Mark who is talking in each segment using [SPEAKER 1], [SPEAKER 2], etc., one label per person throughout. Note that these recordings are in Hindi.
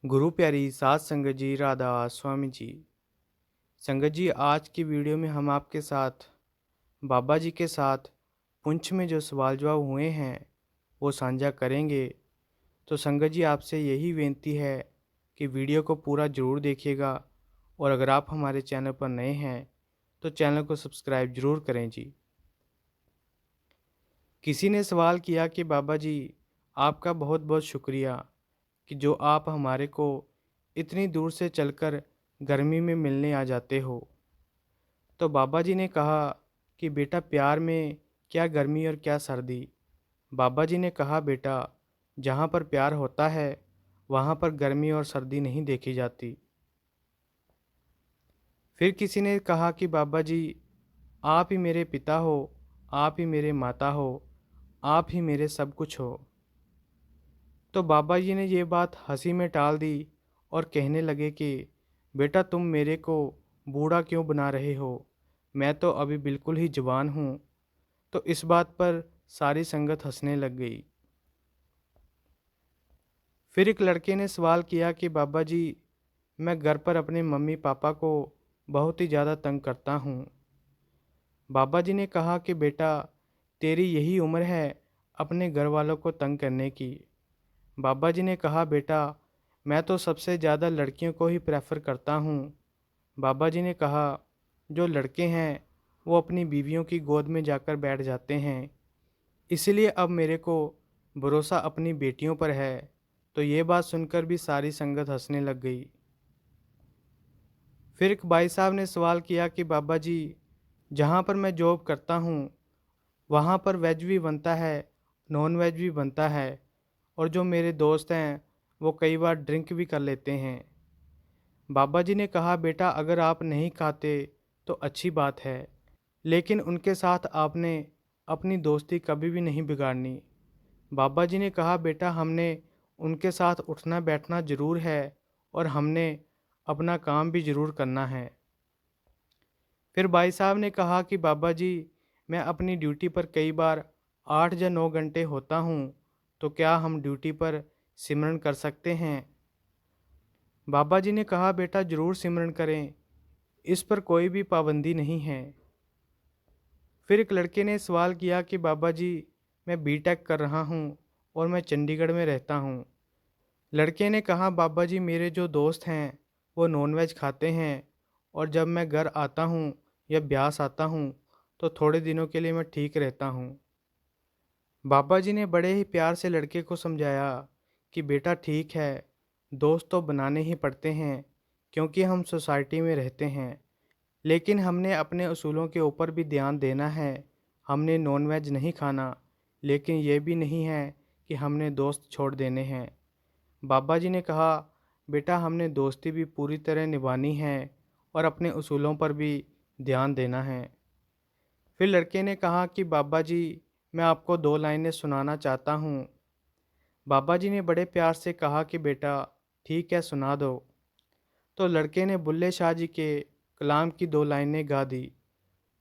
[SPEAKER 1] गुरु प्यारी सात संगत जी राधा स्वामी जी। संगत जी, आज की वीडियो में हम आपके साथ बाबा जी के साथ पुंछ में जो सवाल जवाब हुए हैं वो साझा करेंगे। तो संगत जी, आपसे यही विनती है कि वीडियो को पूरा ज़रूर देखिएगा, और अगर आप हमारे चैनल पर नए हैं तो चैनल को सब्सक्राइब ज़रूर करें जी। किसी ने सवाल किया कि बाबा जी, आपका बहुत बहुत शुक्रिया कि जो आप हमारे को इतनी दूर से चलकर गर्मी में मिलने आ जाते हो। तो बाबा जी ने कहा कि बेटा, प्यार में क्या गर्मी और क्या सर्दी। बाबा जी ने कहा, बेटा, जहाँ पर प्यार होता है वहाँ पर गर्मी और सर्दी नहीं देखी जाती। फिर किसी ने कहा कि बाबा जी, आप ही मेरे पिता हो, आप ही मेरे माता हो, आप ही मेरे सब कुछ हो। तो बाबा जी ने ये बात हंसी में टाल दी और कहने लगे कि बेटा, तुम मेरे को बूढ़ा क्यों बना रहे हो, मैं तो अभी बिल्कुल ही जवान हूँ। तो इस बात पर सारी संगत हंसने लग गई। फिर एक लड़के ने सवाल किया कि बाबा जी, मैं घर पर अपने मम्मी पापा को बहुत ही ज़्यादा तंग करता हूँ। बाबा जी ने कहा कि बेटा, तेरी यही उम्र है अपने घर वालों को तंग करने की। बाबा जी ने कहा, बेटा, मैं तो सबसे ज़्यादा लड़कियों को ही प्रेफर करता हूँ। बाबा जी ने कहा, जो लड़के हैं वो अपनी बीवियों की गोद में जाकर बैठ जाते हैं, इसलिए अब मेरे को भरोसा अपनी बेटियों पर है। तो ये बात सुनकर भी सारी संगत हंसने लग गई। फिर एक भाई साहब ने सवाल किया कि बाबा जी, जहाँ पर मैं जॉब करता हूँ वहाँ पर वेज भी बनता है, नॉन वेज भी बनता है, और जो मेरे दोस्त हैं वो कई बार ड्रिंक भी कर लेते हैं। बाबा जी ने कहा, बेटा, अगर आप नहीं खाते तो अच्छी बात है, लेकिन उनके साथ आपने अपनी दोस्ती कभी भी नहीं बिगाड़नी। बाबा जी ने कहा, बेटा, हमने उनके साथ उठना बैठना ज़रूर है, और हमने अपना काम भी ज़रूर करना है। फिर भाई साहब ने कहा कि बाबा जी, मैं अपनी ड्यूटी पर कई बार 8 या 9 घंटे होता हूँ, तो क्या हम ड्यूटी पर सिमरन कर सकते हैं। बाबा जी ने कहा, बेटा, ज़रूर सिमरन करें, इस पर कोई भी पाबंदी नहीं है। फिर एक लड़के ने सवाल किया कि बाबा जी, मैं बीटेक कर रहा हूँ और मैं चंडीगढ़ में रहता हूँ। लड़के ने कहा, बाबा जी, मेरे जो दोस्त हैं वो नॉनवेज खाते हैं, और जब मैं घर आता हूँ या ब्यास आता हूँ तो थोड़े दिनों के लिए मैं ठीक रहता हूँ। बाबा जी ने बड़े ही प्यार से लड़के को समझाया कि बेटा, ठीक है, दोस्त तो बनाने ही पड़ते हैं क्योंकि हम सोसाइटी में रहते हैं, लेकिन हमने अपने असूलों के ऊपर भी ध्यान देना है। हमने नॉनवेज नहीं खाना, लेकिन ये भी नहीं है कि हमने दोस्त छोड़ देने हैं। बाबा जी ने कहा, बेटा, हमने दोस्ती भी पूरी तरह निभानी है और अपने उसूलों पर भी ध्यान देना है। फिर लड़के ने कहा कि बाबा जी, मैं आपको 2 लाइनें सुनाना चाहता हूँ। बाबा जी ने बड़े प्यार से कहा कि बेटा, ठीक है, सुना दो। तो लड़के ने बुल्ले शाह जी के कलाम की 2 लाइनें गा दी।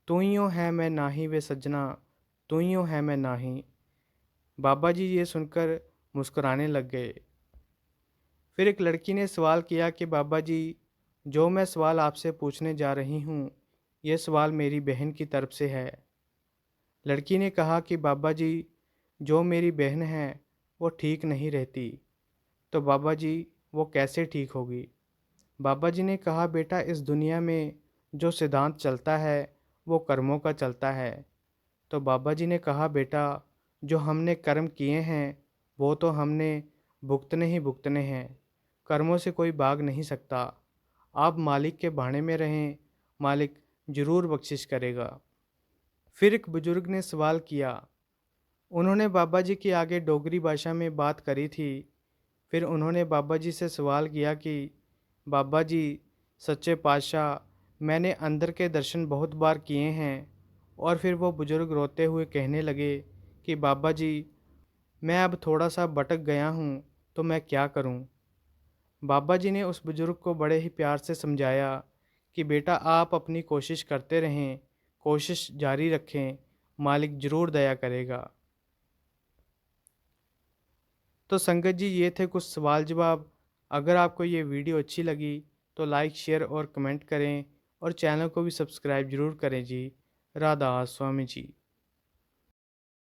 [SPEAKER 1] तू यूँ है मैं नाही वे सज्जना, तू यूँ है मैं नाही। बाबा जी ये सुनकर मुस्कुराने लग गए। फिर एक लड़की ने सवाल किया कि बाबा जी, जो मैं सवाल आपसे पूछने जा रही हूँ ये सवाल मेरी बहन की तरफ से है। लड़की ने कहा कि बाबा जी, जो मेरी बहन है वो ठीक नहीं रहती। तो बाबा जी, वो कैसे ठीक होगी। बाबा जी ने कहा, बेटा, इस दुनिया में जो सिद्धांत चलता है वो कर्मों का चलता है। तो बाबा जी ने कहा, बेटा, जो हमने कर्म किए हैं वो तो हमने भुगतने ही भुगतने हैं, कर्मों से कोई भाग नहीं सकता। आप मालिक के भाने में रहें, मालिक ज़रूर बख्शिश करेगा। फिर एक बुजुर्ग ने सवाल किया। उन्होंने बाबा जी के आगे डोगरी भाषा में बात करी थी। फिर उन्होंने बाबा जी से सवाल किया कि बाबा जी, सच्चे पातशाह, मैंने अंदर के दर्शन बहुत बार किए हैं। और फिर वो बुजुर्ग रोते हुए कहने लगे कि बाबा जी, मैं अब थोड़ा सा भटक गया हूँ, तो मैं क्या करूँ। बाबा जी ने उस बुजुर्ग को बड़े ही प्यार से समझाया कि बेटा, आप अपनी कोशिश करते रहें, कोशिश जारी रखें, मालिक ज़रूर दया करेगा। तो संगत जी, ये थे कुछ सवाल जवाब। अगर आपको ये वीडियो अच्छी लगी तो लाइक शेयर और कमेंट करें और चैनल को भी सब्सक्राइब ज़रूर करें जी। राधा स्वामी जी।